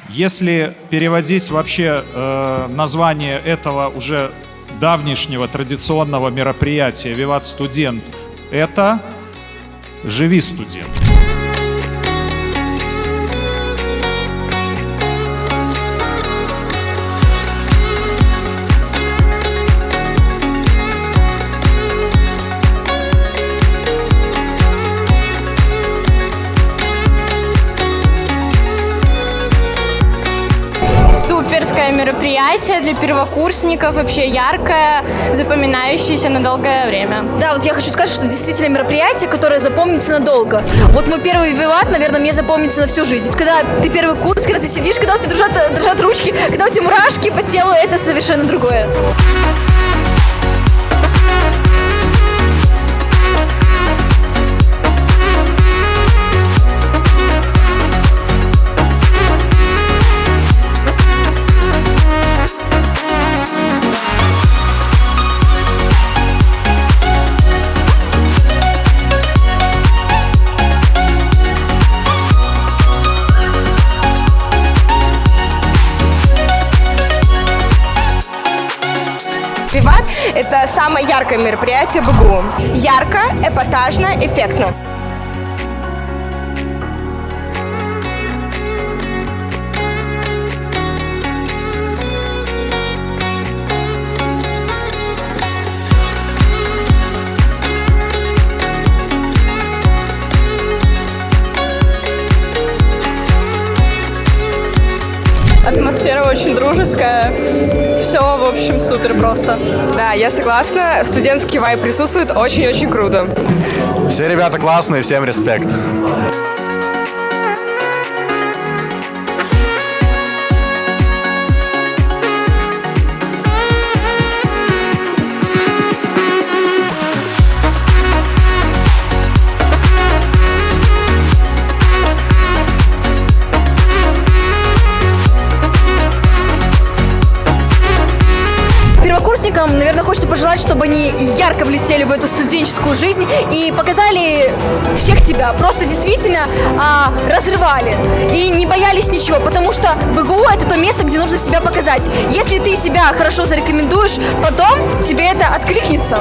Если переводить вообще название этого уже давнишнего традиционного мероприятия «Виват Студент», это «Живи, студент». Суперское мероприятие для первокурсников, вообще яркое, запоминающееся на долгое время. Да, вот я хочу сказать, что действительно мероприятие, которое запомнится надолго. Вот мой первый виват, наверное, мне запомнится на всю жизнь. Когда ты первый курс, когда ты сидишь, когда у тебя дрожат ручки, когда у тебя мурашки по телу, это совершенно другое. Виват – это самое яркое мероприятие в БГУ. Ярко, эпатажно, эффектно. Атмосфера очень дружеская. Все, в общем, супер просто. Да, я согласна. Студентский вайб присутствует. Очень-очень круто. Все ребята классные, всем респект. Первокурсникам, наверное, хочется пожелать, чтобы они ярко влетели в эту студенческую жизнь и показали всех себя. Просто действительно разрывали и не боялись ничего, потому что БГУ – это то место, где нужно себя показать. Если ты себя хорошо зарекомендуешь, потом тебе это откликнется.